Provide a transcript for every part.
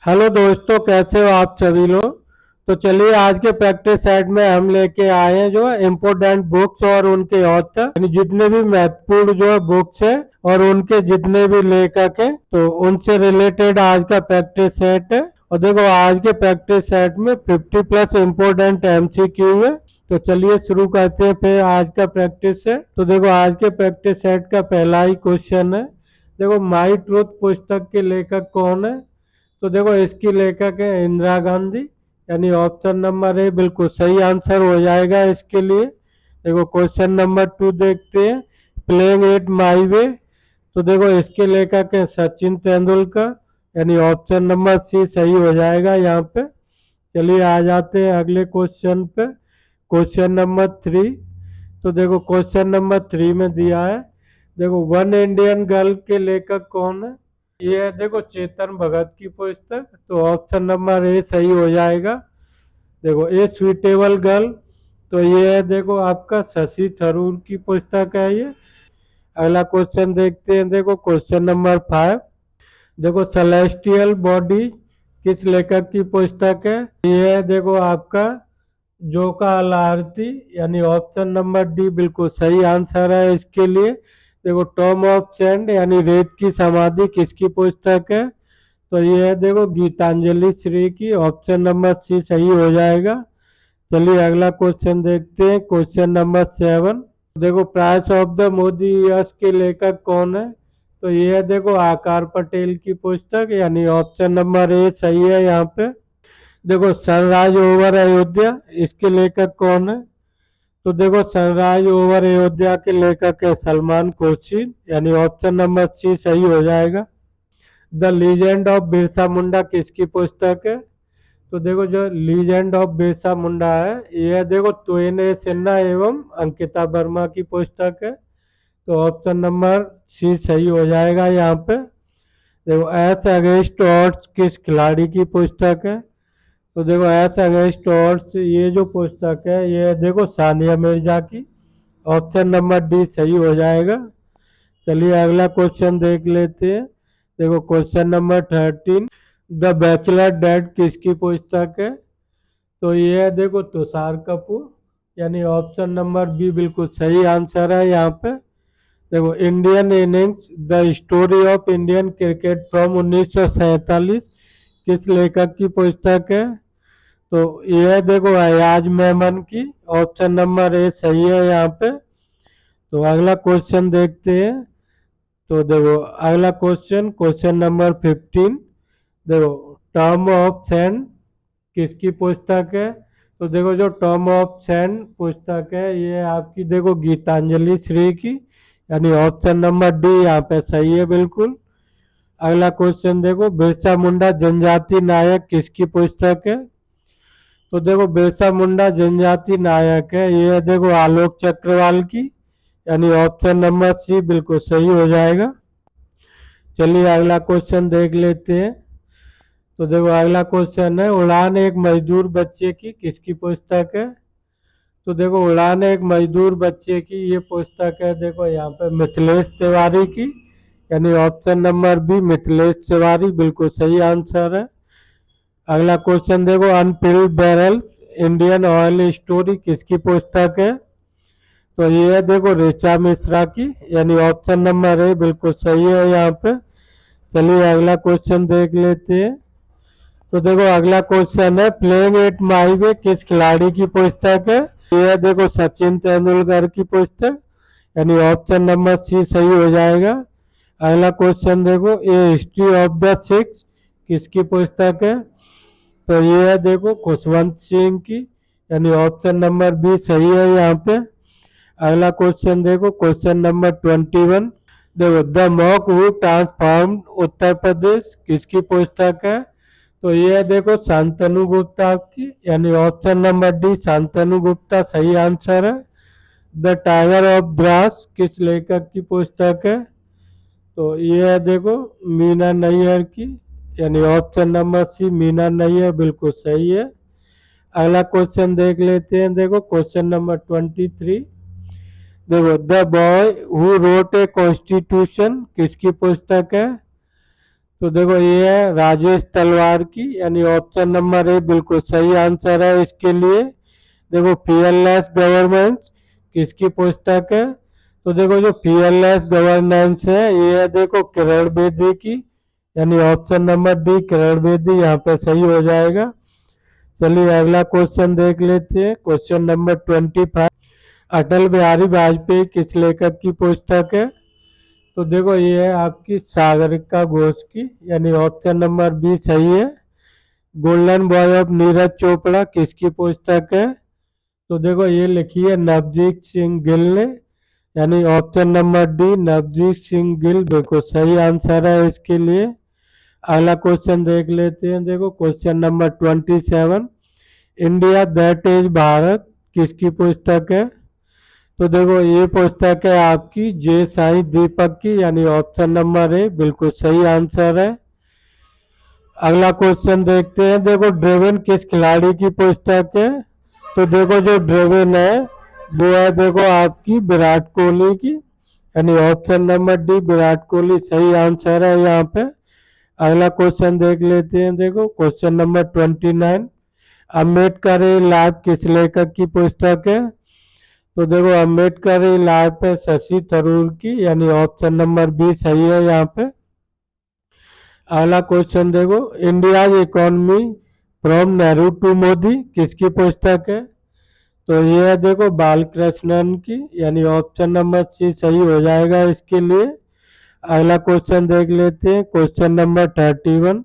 Hello दोस्तों, कैसे हो आप सभी लोग। तो चलिए आज के प्रैक्टिस सेट में हम लेके आए हैं जो है इम्पोर्टेंट बुक्स और उनके ऑथर, यानी जितने भी महत्वपूर्ण जो है बुक्स है और उनके जितने भी लेखक हैं तो उनसे रिलेटेड आज का प्रैक्टिस सेट है। और देखो आज के प्रैक्टिस सेट में 50 प्लस इम्पोर्टेंट एमसीक्यू है। तो चलिए शुरू करते हैं फिर आज का प्रैक्टिस सेट। तो देखो आज के प्रैक्टिस सेट का पहला ही क्वेश्चन है। देखो माई ट्रूथ पुस्तक के लेखक कौन है। तो देखो इसकी लेखक है इंदिरा गांधी, यानी ऑप्शन नंबर ए बिल्कुल सही आंसर हो जाएगा इसके लिए। देखो क्वेश्चन नंबर 2 देखते हैं, प्लेइंग इट माई वे। तो देखो इसके लेखक है सचिन तेंदुलकर, यानी ऑप्शन नंबर सी सही हो जाएगा यहाँ पे। चलिए आ जाते हैं अगले क्वेश्चन पे, क्वेश्चन नंबर 3। तो देखो क्वेश्चन नंबर 3 में दिया है, देखो वन इंडियन गर्ल के लेखक कौन है। ये है देखो चेतन भगत की पुस्तक, तो ऑप्शन नंबर ए सही हो जाएगा। देखो ए स्वीटेबल गर्ल, तो ये है देखो आपका शशि थरूर की पुस्तक है ये। अगला क्वेश्चन देखते हैं, देखो क्वेश्चन नंबर 5। देखो सेलेस्टियल बॉडी किस लेखक की पुस्तक है। ये है देखो आपका जोका अलारती, यानी ऑप्शन नंबर डी बिल्कुल सही आंसर है इसके लिए। देखो टॉम ऑफ सैंड यानी रेत की समाधि किसकी पुस्तक है। तो ये है देखो गीतांजलि श्री की, ऑप्शन नंबर सी सही हो जाएगा। चलिए अगला क्वेश्चन देखते हैं, क्वेश्चन नंबर 7। देखो प्राइस ऑफ द मोदी यश के लेखक कौन है। तो ये है देखो आकार पटेल की पुस्तक, यानी ऑप्शन नंबर ए सही है यहाँ पे। देखो सनराइज ओवर अयोध्या, इसके लेखक कौन है। तो देखो सनराइज ओवर अयोध्या के लेखक है सलमान खुर्शीद, यानी ऑप्शन नंबर सी सही हो जाएगा। The legend of Birsa Munda किसकी पुस्तक है। तो देखो जो लीजेंड ऑफ बिरसा मुंडा है ये देखो तोयने सिन्हा एवं अंकिता वर्मा की पुस्तक है। तो ऑप्शन नंबर सी सही हो जाएगा यहाँ पे। देखो एस अगेंस्ट ऑड्स किस खिलाड़ी की पुस्तक है। तो देखो एस अगेंस्ट ऑड्स ये जो पुस्तक है ये देखो सानिया मिर्जा की, ऑप्शन नंबर डी सही हो जाएगा। चलिए अगला क्वेश्चन देख लेते हैं। देखो question number 13, the bachelor dead किसकी पुस्तक है। तो ये है देखो तुषार कपूर, यानी ऑप्शन नंबर बी बिल्कुल सही आंसर है यहाँ पे। देखो Indian innings the story of Indian cricket from 1947 किस लेखक की पुस्तक है। तो ये है देखो अयाज मेमन की, ऑप्शन नंबर ए सही है यहाँ पे। तो अगला क्वेश्चन देखते हैं। तो देखो अगला क्वेश्चन, क्वेश्चन नंबर 15। देखो टर्म ऑफ सैंड किसकी पुस्तक है। तो देखो जो टर्म ऑफ सैंड पुस्तक है ये आपकी देखो गीतांजलि श्री की, यानी ऑप्शन नंबर डी यहाँ पे सही है बिल्कुल। अगला क्वेश्चन देखो बिरसा मुंडा जनजाति नायक किसकी पुस्तक है। तो देखो बिरसा मुंडा जनजाति नायक है ये देखो आलोक चक्रवाल की, यानी ऑप्शन नंबर सी बिल्कुल सही हो जाएगा। चलिए अगला क्वेश्चन देख लेते हैं। तो देखो अगला क्वेश्चन है, उड़ान एक मजदूर बच्चे की किसकी पुस्तक है। तो देखो उड़ान एक मजदूर बच्चे की ये पुस्तक है देखो यहाँ पे मिथिलेश तिवारी की, यानी option number B Mithilesh Tiwari बिल्कुल सही आंसर है। अगला क्वेश्चन देखो unfilled barrel Indian oil story किसकी पुस्तक है। तो ये है देखो ऋचा मिश्रा की, यानी ऑप्शन नंबर ए बिल्कुल सही है यहाँ पे। चलिए अगला क्वेश्चन देख लेते हैं। तो देखो अगला क्वेश्चन है, प्लेइंग इट माई वे किस खिलाड़ी की पुस्तक है। ये है देखो सचिन तेंदुलकर की पुस्तक, यानी ऑप्शन नंबर सी सही हो जाएगा। अगला क्वेश्चन देखो ए हिस्ट्री ऑफ द सिक्स किसकी पुस्तक है। तो ये है देखो खुशवंत सिंह की, यानी ऑप्शन नंबर बी सही है यहाँ पे। अगला क्वेश्चन देखो क्वेश्चन नंबर 21। देखो the mock who transform Uttar Pradesh किसकी पुस्तक है। तो ये है देखो शांतनु गुप्ता की, यानी option number D Shantanu Gupta सही आंसर है। द टाइगर ऑफ द्रास किस लेखक की पुस्तक है। तो ये है देखो मीना नैयर की, यानी option number C Meena Nayar बिल्कुल सही है। अगला क्वेश्चन देख लेते हैं, देखो क्वेश्चन नंबर 23। देखो the boy who wrote a constitution किसकी पुस्तक है। तो देखो ये है राजेश तलवार की, यानी ऑप्शन नंबर ए बिल्कुल सही आंसर है इसके लिए। देखो फियरलेस गवर्नमेंट किसकी पुस्तक है? तो देखो जो फियरलेस गवर्नेंस है ये है देखो किरण बेदी की, यानी option number D Kiran Bedi यहाँ पे सही हो जाएगा। चलिए अगला क्वेश्चन देख लेते हैं। क्वेश्चन नंबर 25, अटल बिहारी वाजपेयी किस लेखक की पुस्तक है? तो देखो ये है आपकी सागरिका घोष की, यानी ऑप्शन नंबर बी सही है। Golden boy of Neeraj Chopra किसकी पुस्तक है? तो देखो ये लिखी है नवजीत सिंह गिल ने, यानी option number D Navjeet Singh Gill बिल्कुल सही आंसर है इसके लिए। अगला क्वेश्चन देख लेते हैं। देखो question number 27, India that is Bharat किसकी पुस्तक है? तो देखो ये पुस्तक है आपकी जे साई दीपक की, यानी ऑप्शन नंबर ए बिल्कुल सही आंसर है। अगला क्वेश्चन देखते हैं। देखो ड्रेवन किस खिलाड़ी की पुस्तक है? तो देखो जो ड्रेवन है वो है देखो आपकी विराट कोहली की, यानी option number D Virat Kohli सही आंसर है यहाँ पे। अगला क्वेश्चन देख लेते हैं। देखो क्वेश्चन नंबर 29, अम्बेडकर लाइव किस लेखक की पुस्तक है? तो देखो अम्बेडकर लाइव है शशि थरूर की, यानी ऑप्शन नंबर बी सही है यहाँ पे। अगला क्वेश्चन देखो, India economy from Nehru to Modi किसकी पुस्तक है? तो ये है देखो बालकृष्णन की, यानी ऑप्शन नंबर सी सही हो जाएगा इसके लिए। अगला क्वेश्चन देख लेते हैं। क्वेश्चन नंबर 31,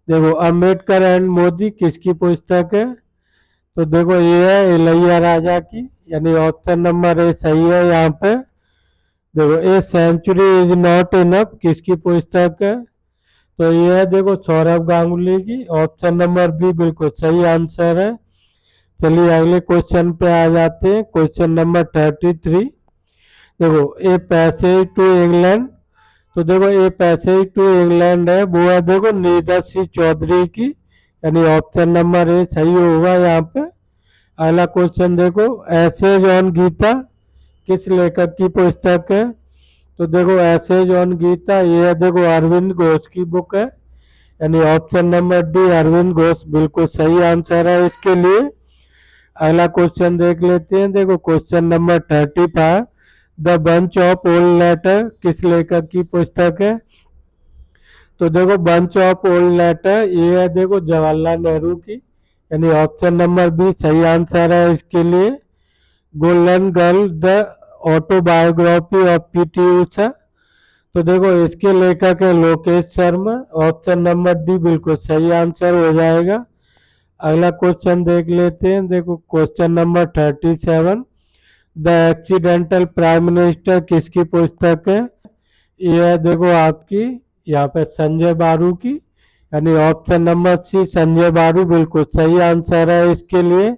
देखो अम्बेडकर एंड मोदी किसकी पुस्तक है? तो देखो ये है इलैया राजा की, यानी ऑप्शन नंबर ए सही है यहाँ पे। देखो a century is not enough किसकी पुस्तक है? तो ये है देखो सौरभ गांगुली की, ऑप्शन नंबर बी बिल्कुल सही आंसर है। चलिए अगले क्वेश्चन पे आ जाते हैं। क्वेश्चन नंबर 33, देखो ए पैसेज टू इंग्लैंड, तो देखो ए पैसेज टू इंग्लैंड है वो है देखो नीरज सिंह चौधरी की, यानी ऑप्शन नंबर ए सही होगा यहाँ पे। अगला क्वेश्चन देखो, एसेज ऑन गीता किस लेखक की पुस्तक है? तो देखो एसेज ऑन गीता ये है देखो अरविंद घोष की बुक है, यानी option number D Aurobindo Ghosh बिल्कुल सही आंसर है इसके लिए। अगला क्वेश्चन देख लेते हैं। देखो question number 35, the bunch of old letter किस लेखक की पुस्तक है? तो देखो बंच ऑफ ओल्ड लेटर ये है देखो जवाहरलाल नेहरू की, यानी ऑप्शन नंबर बी सही आंसर है इसके लिए। Golden girl the autobiography of PT Usha, तो देखो इसके लेखक है Lokesh Sharma, option number D बिल्कुल सही आंसर हो जाएगा। अगला क्वेश्चन देख लेते हैं। देखो question number 37, the accidental prime minister किसकी पुस्तक है? ये है देखो आपकी यहाँ पे संजय बारू की, यानी ऑप्शन नंबर सी संजय बारू बिल्कुल सही आंसर है इसके लिए।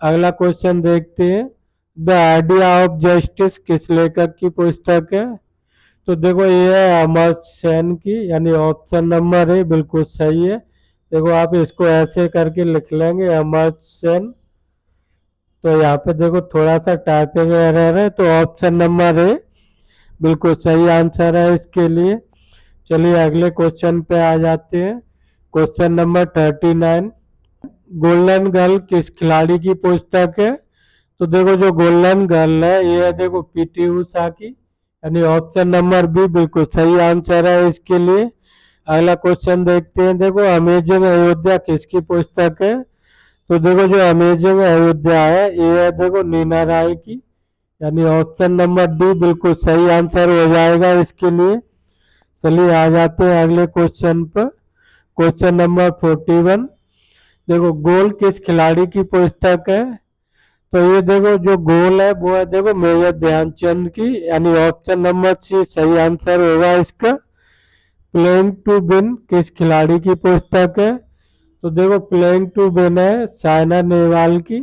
अगला क्वेश्चन देखते हैं। द आइडिया ऑफ जस्टिस किस लेखक की पुस्तक है? तो देखो ये है अमर्त्य सेन की, यानी ऑप्शन नंबर है बिल्कुल सही है। देखो आप इसको ऐसे करके लिख लेंगे अमर्त्य सेन, तो यहाँ पे देखो थोड़ा सा टाइपिंग एरर है, तो ऑप्शन नंबर है बिल्कुल सही आंसर है इसके लिए। चलिए अगले क्वेश्चन पे आ जाते हैं। क्वेश्चन नंबर 39, गोल्डन गर्ल किस खिलाड़ी की पुस्तक है? तो देखो जो गोल्डन गर्ल है ये है देखो पीटी उषा की, यानी ऑप्शन नंबर बी बिल्कुल सही आंसर है इसके लिए। अगला क्वेश्चन देखते हैं। देखो अमेजिंग अयोध्या किसकी पुस्तक है? तो देखो जो अमेजिंग अयोध्या है ये है देखो नीना राय की, यानी ऑप्शन नंबर डी बिल्कुल सही आंसर हो जाएगा इसके लिए। चलिए आ जाते हैं अगले क्वेश्चन पर। क्वेश्चन नंबर 41, देखो गोल किस खिलाड़ी की पुस्तक है? तो ये देखो जो गोल है वो है देखो मेजर ध्यानचंद की, यानी ऑप्शन नंबर सी सही आंसर होगा इसका। प्लेइंग टू विन किस खिलाड़ी की पुस्तक है? तो देखो प्लेइंग टू विन है साइना नेहवाल की,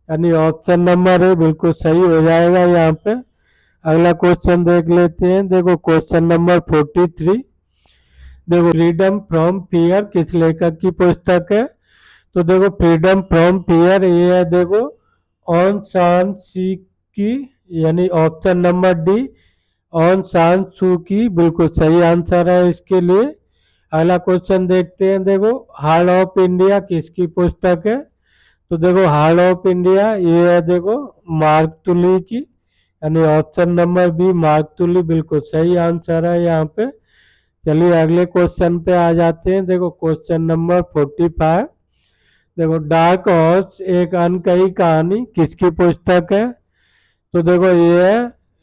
यानी ऑप्शन नंबर है बिल्कुल सही हो जाएगा यहाँ पे। अगला क्वेश्चन देख लेते हैं। देखो क्वेश्चन नंबर 43, देखो फ्रीडम फ्रॉम फियर किस लेखक की पुस्तक है? तो देखो फ्रीडम फ्रॉम फियर ये है देखो ऑन सान सी की, यानी ऑप्शन नंबर डी ऑन सान सू की बिल्कुल सही आंसर है इसके लिए। अगला क्वेश्चन देखते हैं। देखो, हार्ट ऑफ इंडिया किसकी पुस्तक है? तो देखो, हार्ट ऑफ इंडिया ये है देखो मार्क टुली की, यानी option number B Mark Tully बिल्कुल सही आंसर है यहाँ पे। चलिए अगले क्वेश्चन पे आ जाते हैं। देखो क्वेश्चन नंबर 45। देखो, डार्क हॉर्स एक अनकही कहानी किसकी पुस्तक है? तो देखो ये है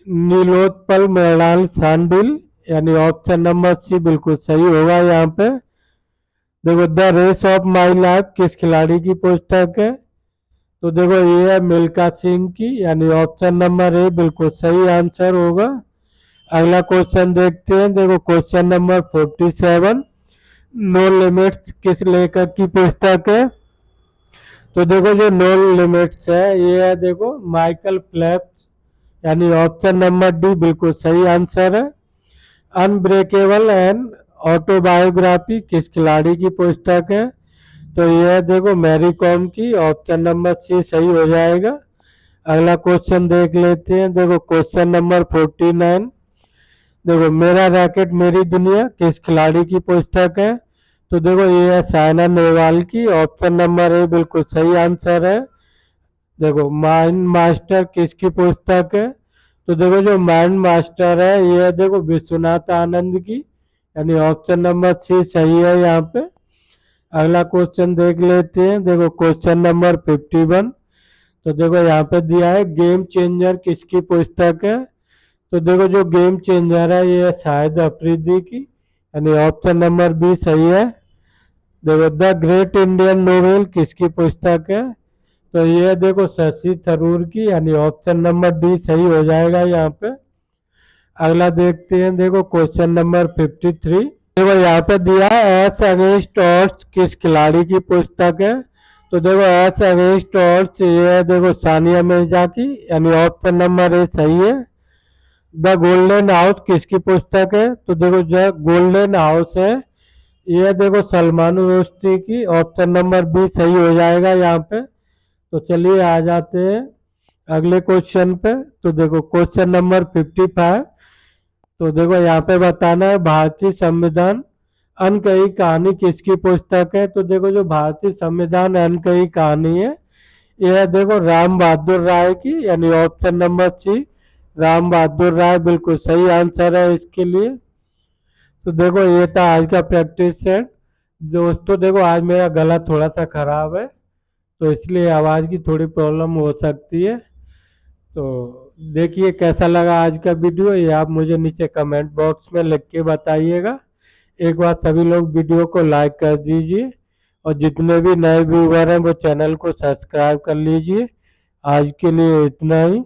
नीलोत्पल मृणाल शांडिल, यानी ऑप्शन नंबर सी बिल्कुल सही होगा यहाँ पे। देखो, the race of my life किस खिलाड़ी की पुस्तक है? तो देखो ये है मिल्खा सिंह की, यानी ऑप्शन नंबर ए बिल्कुल सही आंसर होगा। अगला क्वेश्चन देखते हैं। देखो क्वेश्चन नंबर 47। नो लिमिट्स किस लेखक की पुस्तक है? तो देखो जो नो लिमिट्स है ये है देखो माइकल फेल्प्स, यानी ऑप्शन नंबर डी बिल्कुल सही आंसर है। अनब्रेकेबल एंड ऑटोबायोग्राफी किस खिलाड़ी की पुस्तक है? तो यह देखो मैरी कॉम की, ऑप्शन नंबर सी सही हो जाएगा। अगला क्वेश्चन देख लेते हैं। देखो क्वेश्चन नंबर 49। देखो, मेरा रैकेट मेरी दुनिया किस खिलाड़ी की पुस्तक है? तो देखो ये है साइना नेहवाल की, ऑप्शन नंबर ए बिल्कुल सही आंसर है। देखो, माइंड मास्टर किसकी पुस्तक है? तो देखो जो माइंड मास्टर है ये है देखो विश्वनाथ आनंद की, यानी ऑप्शन नंबर सी सही है यहाँ पे। अगला क्वेश्चन देख लेते हैं। देखो क्वेश्चन नंबर 51। तो देखो यहाँ पे दिया है गेम चेंजर किसकी पुस्तक है? तो देखो जो गेम चेंजर है ये है शाहिद अफरीदी की, यानी ऑप्शन नंबर बी सही है। देखो, द ग्रेट इंडियन नोवेल किसकी पुस्तक है? तो ये देखो शशि थरूर की, यानी ऑप्शन नंबर डी सही हो जाएगा यहाँ पे। अगला देखते हैं। देखो क्वेश्चन नंबर 53। देखो यहाँ पे दिया है एस अगेंस्ट ऑड्स किस खिलाड़ी की पुस्तक है? तो देखो एस अगेंस्ट ऑड्स ये है देखो सानिया मिर्जा की, यानी ऑप्शन नंबर ए सही है। द गोल्डन हाउस किसकी पुस्तक है? तो देखो जो गोल्डन हाउस है ये देखो सलमान रुश्दी की, ऑप्शन नंबर बी सही हो जाएगा यहाँ पे। तो चलिए आ जाते हैं अगले क्वेश्चन पे। तो देखो क्वेश्चन नंबर 55। तो देखो यहाँ पे बताना है भारतीय संविधान अनकही कहानी किसकी पुस्तक है? तो देखो जो भारतीय संविधान अनकही कहानी है ये है देखो राम बहादुर राय की, यानी ऑप्शन नंबर सी राम बहादुर राय बिल्कुल सही आंसर है इसके लिए। तो देखो ये था आज का प्रैक्टिस सेट। दोस्तों देखो आज मेरा गला थोड़ा सा खराब है तो इसलिए आवाज़ की थोड़ी प्रॉब्लम हो सकती है। तो देखिए कैसा लगा आज का वीडियो ये आप मुझे नीचे कमेंट बॉक्स में लिख के बताइएगा। एक बार सभी लोग वीडियो को लाइक कर दीजिए और जितने भी नए व्यूवर हैं वो चैनल को सब्सक्राइब कर लीजिए। आज के लिए इतना ही।